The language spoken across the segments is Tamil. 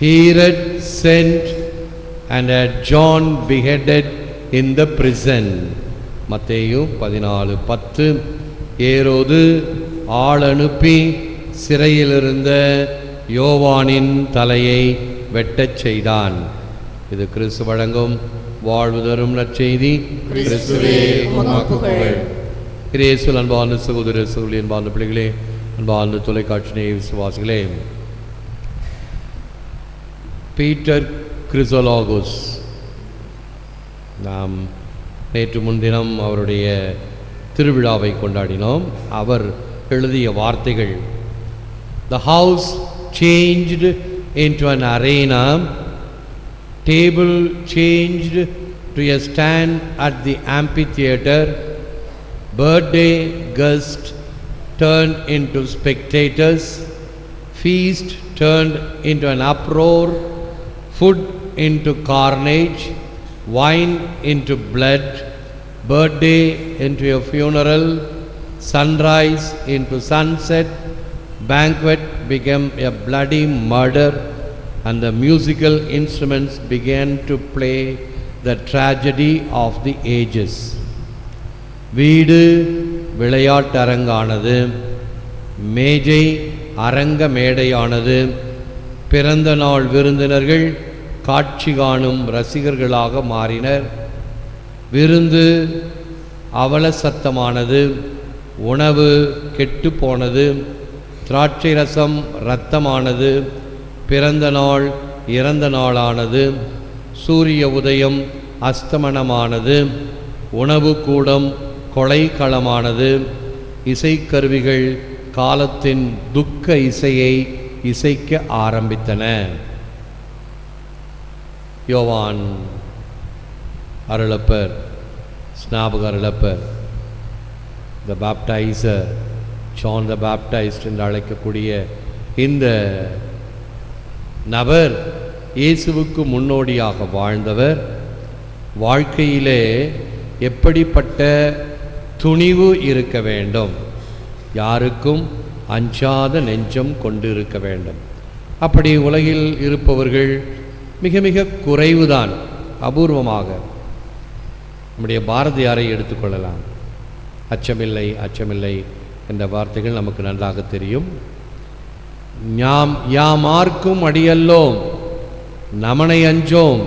Herod sent and had John beheaded in the prison. மத்தேயு 14:10. ஏரோது ஆள் அனுப்பி சிறையிலிருந்த யோவானின் தலையை வெட்டச் செய்தான். இது கிறிஸ்து வழங்கும் வாழ்வு தரும் நற்செய்தி. கிறிஸ்துவே உமக்கு புகழ். இயேசுவில் அன்பார்ந்த சகோதர சகோதரி, அன்பார்ந்த பிள்ளைகளே, அன்பார்ந்த தொலைக்காட்சி நேய விசுவாசிகளே, பீட்டர் கிறிசோலாகோஸ், நாம் நேற்று முன்தினம் அவருடைய திருவிழாவை கொண்டாடினோம். அவர் எழுதிய வார்த்தைகள்: The house changed into an arena, table changed to a stand at the amphitheater, birthday guests turned into spectators, feast turned into an uproar, food into carnage, wine into blood, birthday into a funeral, sunrise into sunset, banquet became a bloody murder, and the musical instruments began to play the tragedy of the ages. வீடு விளையாட்டரங்கானது, மேஜை அரங்க மேடையானது, பிறந்த நாள் விருந்தினர்கள் காட்சி காணும் ரசிகர்களாக மாறினர். விருந்து அவல சத்தமானது, உணவு கெட்டு போனது, திராட்சை ரசம் இரத்தமானது, பிறந்த நாள் இறந்த நாளானது, சூரிய உதயம் அஸ்தமனமானது, உணவு கூடம் கொலைக்களமானது, இசைக்கருவிகள் காலத்தின் துக்க இசையை இசைக்க ஆரம்பித்தன. யோவான் அருளப்பர், ஸ்நாபக அருளப்பர், த பாப்டைசர், ஜான் த பாப்டைஸ்ட் என்று அழைக்கக்கூடிய இந்த நபர் இயேசுவுக்கு முன்னோடியாக வாழ்ந்தவர். வாழ்க்கையிலே எப்படிப்பட்ட துணிவு இருக்க வேண்டும், யாருக்கும் அஞ்சாத நெஞ்சம் கொண்டு இருக்க வேண்டும். அப்படி உலகில் இருப்பவர்கள் மிக மிக குறைவுதான். அபூர்வமாக நம்முடைய பாரதியாரை எடுத்துக்கொள்ளலாம். அச்சமில்லை அச்சமில்லை என்ற வார்த்தைகள் நமக்கு நன்றாக தெரியும். யாமார்க்கும் அடியல்லோம், நமனை அஞ்சோம்,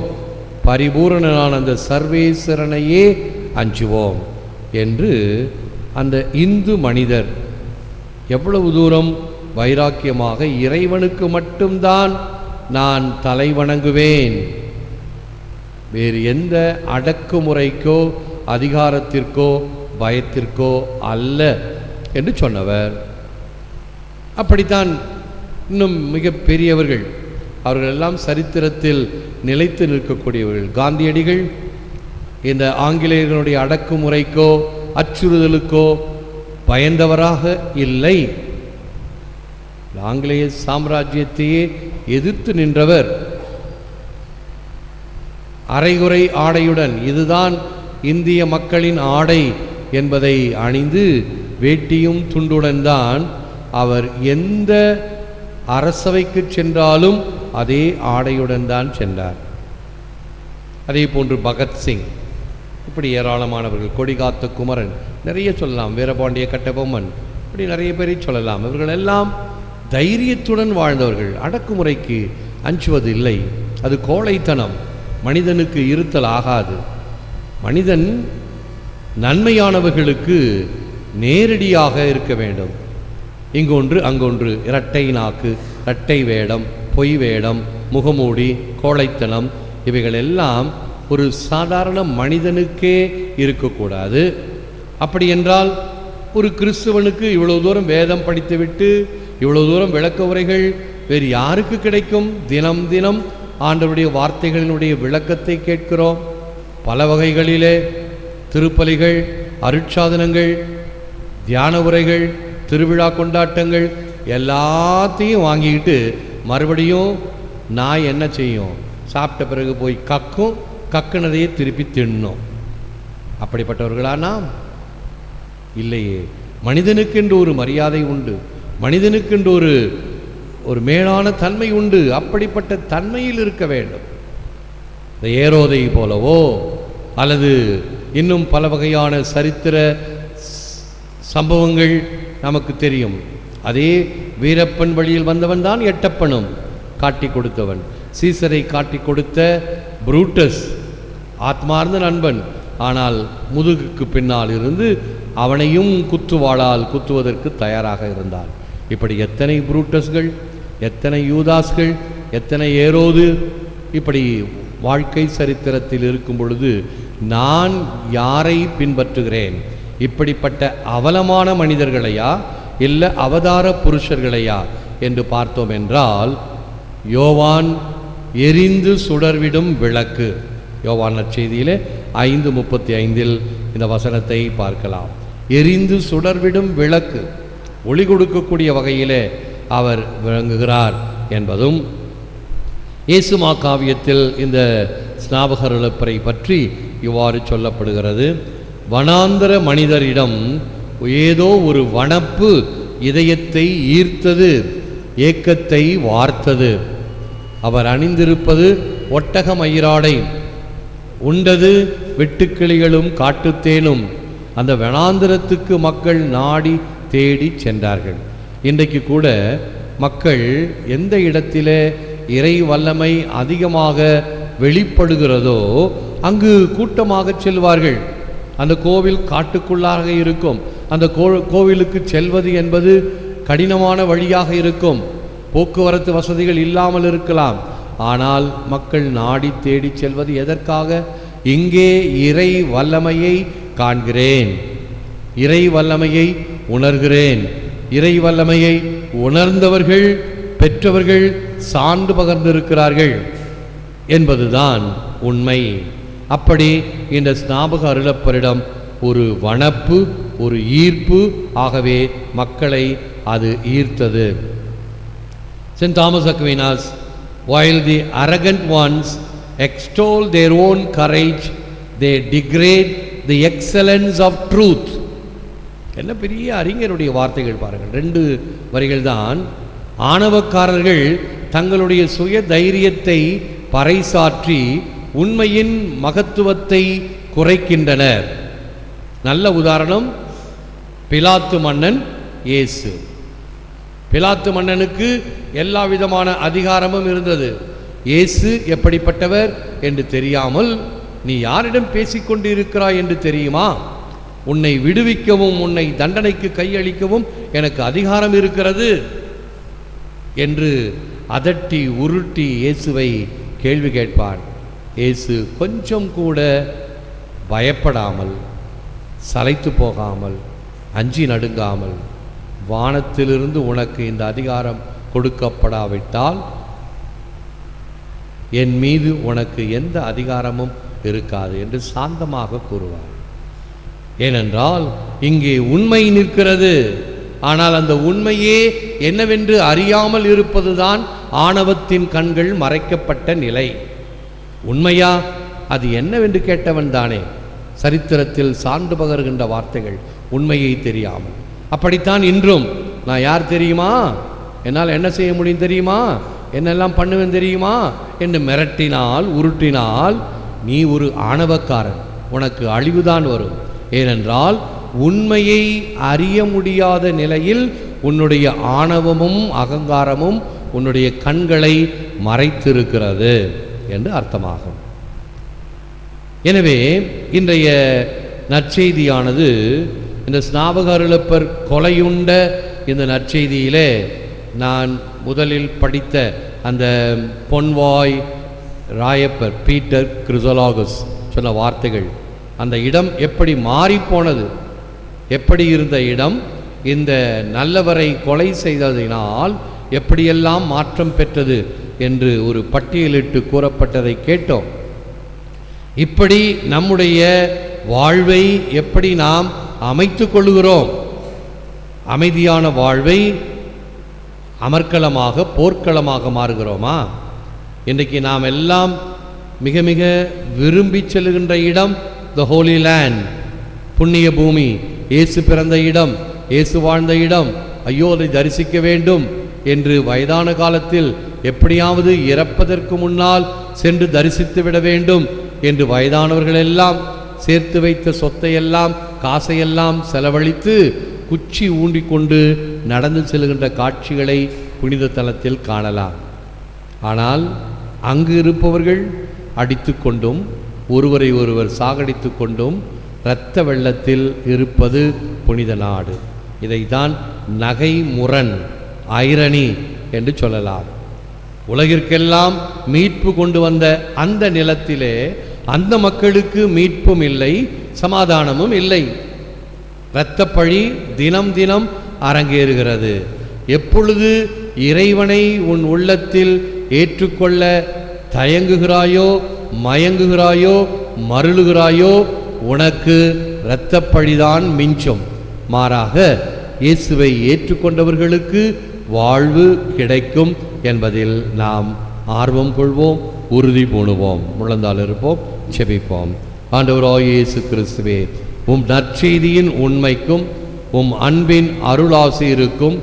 பரிபூரணனான அந்த சர்வேஸ்வரனையே அஞ்சுவோம் என்று அந்த இந்து மனிதர் எவ்வளவு தூரம் வைராக்கியமாக இறைவனுக்கு மட்டும்தான் நான் தலை வணங்குவேன், வேறு எந்த அடக்குமுறைக்கோ அதிகாரத்திற்கோ பயத்திற்கோ அல்ல என்று சொன்னவர். அப்படித்தான் இன்னும் மிக பெரியவர்கள், அவர்கள் எல்லாம் சரித்திரத்தில் நிலைத்து நிற்கக்கூடியவர்கள். காந்தியடிகள் இந்த ஆங்கிலேயர்களுடைய அடக்குமுறைக்கோ அச்சுறுத்தலுக்கோ பயந்தவராக இல்லை. ஆங்கிலேய சாம்ராஜ்யத்தையே எதிர்த்து நின்றவர். அரைகுறை ஆடையுடன், இதுதான் இந்திய மக்களின் ஆடை என்பதை அணிந்து வேட்டியும் துண்டுடன் தான் அவர் எந்த அரசவைக்கு சென்றாலும் அதே ஆடையுடன் தான் சென்றார். அதே போன்று பகத்சிங், இப்படி ஏராளமானவர்கள், கொடிகாத்த குமரன், நிறைய சொல்லலாம், வீரபாண்டிய கட்டபொம்மன், இப்படி நிறைய பேரை சொல்லலாம். இவர்கள் எல்லாம் தைரியத்துடன் வாழ்ந்தவர்கள். அடக்குமுறைக்கு அஞ்சுவது இல்லை, அது கோழைத்தனம், மனிதனுக்கு இருத்தல் ஆகாது. மனிதன் நன்மையானவர்களுக்கு நேரடியாக இருக்க வேண்டும். இங்கொன்று அங்கொன்று, இரட்டை நாக்கு, இரட்டை வேடம், பொய் வேடம், முகமூடி, கோழைத்தனம், இவைகள் எல்லாம் ஒரு சாதாரண மனிதனுக்கே இருக்கக்கூடாது. அப்படி என்றால் ஒரு கிறிஸ்துவனுக்கு இவ்வளவு தூரம் வேதம் படித்துவிட்டு இவ்வளவு தூரம் விளக்க உரைகள் வேறு யாருக்கு கிடைக்கும்? தினம் தினம் ஆண்டவருடைய வார்த்தைகளினுடைய விளக்கத்தை கேட்கிறோம். பல வகைகளிலே திருப்பலிகள், அருட்சாதனங்கள், தியான உரைகள், திருவிழா கொண்டாட்டங்கள் எல்லாத்தையும் வாங்கிக்கிட்டு மறுபடியும் நாய் என்ன செய்யும்? சாப்பிட்ட பிறகு போய் கக்கும், கக்குனதையே திருப்பி தின்னும். அப்படிப்பட்டவர்களா நாம்? இல்லையே. மனிதனுக்கென்று ஒரு மரியாதை உண்டு, மனிதனுக்கென்று ஒரு ஒரு மேலான தன்மை உண்டு. அப்படிப்பட்ட தன்மையில் இருக்க வேண்டும். இந்த ஏரோதை போலவோ அல்லது இன்னும் பல வகையான சரித்திர சம்பவங்கள் நமக்கு தெரியும். அதே வீரப்பன் வழியில் வந்தவன் தான் எட்டப்பனும் காட்டி கொடுத்தவன். சீசரை காட்டி கொடுத்த புரூட்டஸ் ஆத்மார்ந்த நண்பன், ஆனால் முதுகுக்கு பின்னால் இருந்து அவனையும் குத்துவாளால் குத்துவதற்கு தயாராக இருந்தான். இப்படி எத்தனை புரூட்டஸ்கள், எத்தனை யூதாஸ்கள், எத்தனை ஏரோது இப்படி வாழ்க்கை சரித்திரத்தில் இருக்கும் பொழுது நான் யாரை பின்பற்றுகிறேன்? இப்படிப்பட்ட அவலமான மனிதர்களையா இல்லை அவதார புருஷர்களையா என்று பார்த்தோம் என்றால், யோவான் எரிந்து சுடர்விடும் விளக்கு, யோவான் நற்செய்தியிலே 5:35 இந்த வசனத்தை பார்க்கலாம். எரிந்து சுடர்விடும் விளக்கு, ஒளி கொடுக்கக்கூடிய வகையிலே அவர் விளங்குகிறார் என்பதும், இயேசு மாகாவியத்தில் இந்த ஸ்நாபகர் இழப்பரை பற்றி இவ்வாறு சொல்லப்படுகிறது. வனாந்தர மனிதரிடம் ஏதோ ஒரு வனப்பு இதயத்தை ஈர்த்தது, ஏக்கத்தை வார்த்தது. அவர் அணிந்திருப்பது ஒட்டக மயிராடை, உண்டது வெட்டுக்கிளிகளும் காட்டுத்தேனும். அந்த வனாந்தரத்துக்கு மக்கள் நாடி தேடி சென்றார்கள். இன்றைக்கு கூட மக்கள் எந்த இடத்திலே இறை வல்லமை அதிகமாக வெளிப்படுகிறதோ அங்கு கூட்டமாக செல்வார்கள். அந்த கோவில் காட்டுக்குள்ளாக இருக்கும். அந்த கோவிலுக்கு செல்வது என்பது கடினமான வழியாக இருக்கும். போக்குவரத்து வசதிகள் இல்லாமல் இருக்கலாம். ஆனால் மக்கள் நாடி தேடி செல்வது எதற்காக? இங்கே இறை வல்லமையை காண்கிறேன், இறை வல்லமையை உணர்கிறேன். இறை வல்லமையை உணர்ந்தவர்கள், பெற்றவர்கள் சான்று பகர்ந்திருக்கிறார்கள் என்பதுதான் உண்மை. அப்படி இந்த ஸ்நாபக அருளப்பரிடம் ஒரு வனப்பு, ஒரு ஈர்ப்பு, ஆகவே மக்களை அது ஈர்த்தது. St. Thomas Aquinas, while the arrogant ones extol their own courage, they degrade the excellence of truth. என்ன பெரிய அறிஞருடைய வார்த்தைகள் பாருங்கள். 2 வரிகள் தான். ஆணவக்காரர்கள் தங்களுடைய சுய தைரியத்தை பறைசாற்றி உண்மையின் மகத்துவத்தை குறைக்கின்றனர். நல்ல உதாரணம் பிலாத்து மன்னன் இயேசு. பிலாத்து மன்னனுக்கு எல்லா விதமான அதிகாரமும் இருந்தது. இயேசு எப்படிப்பட்டவர் என்று தெரியாமல், நீ யாரிடம் பேசிக்கொண்டு இருக்கிறாய் என்று தெரியுமா? உன்னை விடுவிக்கவும் உன்னை தண்டனைக்கு கையளிக்கவும் எனக்கு அதிகாரம் இருக்கிறது என்று அதட்டி உருட்டி இயேசுவை கேள்வி கேட்பான். இயேசு கொஞ்சம் கூட பயப்படாமல், சளைத்து போகாமல், அஞ்சி நடுங்காமல், வானத்திலிருந்து உனக்கு இந்த அதிகாரம் கொடுக்கப்படாவிட்டால் என் மீது உனக்கு எந்த அதிகாரமும் இருக்காது என்று சாந்தமாக கூறுவார். ஏனென்றால் இங்கே உண்மை நிற்கிறது. ஆனால் அந்த உண்மையே என்னவென்று அறியாமல் இருப்பதுதான் ஆணவத்தின் கண்கள் மறைக்கப்பட்ட நிலை. உண்மையா? அது என்னவென்று கேட்டவன் தானே சரித்திரத்தில் சான்று பகர்கின்ற வார்த்தைகள், உண்மையை தெரியாமல். அப்படித்தான் இன்றும் நான் யார் தெரியுமா, என்னால் என்ன செய்ய முடியும் தெரியுமா, என்னெல்லாம் பண்ணுவேன் தெரியுமா என்று மிரட்டினால், உருட்டினால் நீ ஒரு ஆணவக்காரன், உனக்கு அழிவுதான் வரும். ஏனென்றால் உண்மையை அறிய முடியாத நிலையில் உன்னுடைய ஆணவமும் அகங்காரமும் உன்னுடைய கண்களை மறைத்திருக்கிறது என்று அர்த்தமாகும். எனவே இன்றைய நற்செய்தியானது இந்த ஸ்நாபக அருளப்பர் கொலையுண்ட இந்த நற்செய்தியிலே நான் முதலில் படித்த அந்த பொன்வாய் ராயப்பர் பீட்டர் கிறிசோலாகஸ் சொன்ன வார்த்தைகள், அந்த இடம் எப்படி மாறிப்போனது, எப்படி இருந்த இடம் இந்த நல்லவரை கொலை செய்ததினால் எப்படியெல்லாம் மாற்றம் பெற்றது என்று ஒரு பட்டியலிட்டு கூறப்பட்டதை கேட்டோம். இப்படி நம்முடைய வாழ்வை எப்படி நாம் அமைத்து கொள்கிறோம்? அமைதியான வாழ்வை அமர்க்களமாக, போர்க்களமாக மாறுகிறோமா? இன்றைக்கு நாம் எல்லாம் மிக மிக விரும்பி செல்கின்ற இடம் த ஹோலி லேண்ட், புண்ணிய பூமி, இயேசு பிறந்த இடம், இயேசு வாழ்ந்த இடம். ஐயோ, அதை தரிசிக்க வேண்டும் என்று வயதான காலத்தில் எப்படியாவது இறப்பதற்கு முன்னால் சென்று தரிசித்து விட வேண்டும் என்று வயதானவர்கள் எல்லாம் சேர்த்து வைத்த சொத்தையெல்லாம் காசையெல்லாம் செலவழித்து குச்சி ஊண்டிக்கொண்டு நடந்து செல்கின்ற காட்சிகளை புனித தலத்தில் காணலாம். ஆனால் அங்கு இருப்பவர்கள் அடித்து கொண்டும் ஒருவரை ஒருவர் சாகடித்து கொண்டும் இரத்த வெள்ளத்தில் இருப்பது புனித நாடு. இதைத்தான் நகை முரண் ஐரணி என்று சொல்லலாம். உலகிற்கெல்லாம் மீட்பு கொண்டு வந்த அந்த நிலத்திலே அந்த மக்களுக்கு மீட்பும் இல்லை, சமாதானமும் இல்லை. இரத்தப்பழி தினம் தினம் அரங்கேறுகிறது. எப்பொழுது இறைவனை உன் உள்ளத்தில் ஏற்றுக்கொள்ள தயங்குகிறாயோ, மயங்குகிறாயோ, மருளுகிறாயோ, உனக்கு இரத்தப்பழிதான் மிஞ்சும். மாறாக இயேசுவை ஏற்றுக்கொண்டவர்களுக்கு வாழ்வு கிடைக்கும் என்பதில் நாம் ஆர்வம் கொள்வோம், உறுதி பூணுவோம். முழந்தால் இருப்போம், செபிப்போம். ஆண்டவராகிய இயேசு கிறிஸ்துவே, உம் நற்செய்தியின் உண்மைக்கும் உம் அன்பின் அருளாசிருக்கும்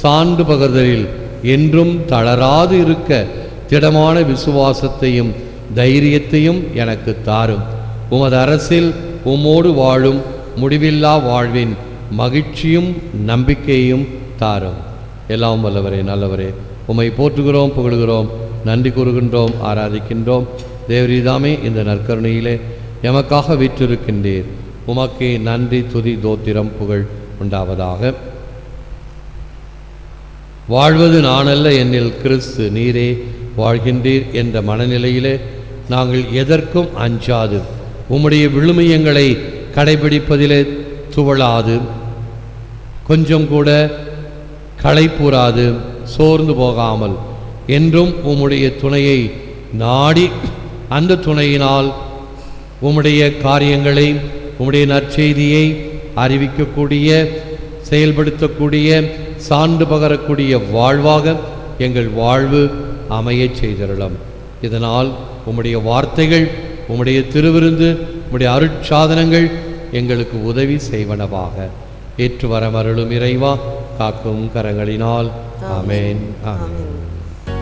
சான்று பகர்தலில் என்றும் தளராது இருக்க திடமான விசுவாசத்தையும் தைரியத்தையும் எனக்கு தாரும். உமது அரசில் உம்மோடு வாழும் முடிவில்லா வாழ்வின் மகிழ்ச்சியும் நம்பிக்கையும் தாரும். எல்லாம் வல்லவரே, நல்லவரே, உம்மை போற்றுகிறோம், புகழுகிறோம், நன்றி கூறுகின்றோம், ஆராதிக்கின்றோம். தேவரீதாமே இந்த நற்கருணையிலே எமக்காக வீற்றிருக்கின்றீர். உமக்கே நன்றி, துதி, தோத்திரம், புகழ் உண்டாவதாக. வாழ்வது நானல்ல, என்னில் கிறிஸ்து நீரே வாழ்கின்றீர் என்ற மனநிலையிலே நாங்கள் எதற்கும் அஞ்சாது, உம்முடைய விழுமியங்களை கடைபிடிப்பதிலே துவளாது, கொஞ்சம் கூட களைப்புறாது, சோர்ந்து போகாமல் என்றும் உம்முடைய துணையை நாடி அந்த துணையினால் உம்முடைய காரியங்களை, உம்முடைய நற்செய்தியை அறிவிக்கக்கூடிய, செயல்படுத்தக்கூடிய, சான்று பகரக்கூடிய வாழ்வாக எங்கள் வாழ்வு அமையச் செய்திருளும். இதனால் உம்முடைய வார்த்தைகள், உம்முடைய திருவிருந்து, உம்முடைய அருட்சாதனங்கள் எங்களுக்கு உதவி செய்வனவாக. ஏற்று வரமருளும் இறைவா, காக்கும் கரங்களினால். ஆமேன், ஆமேன்.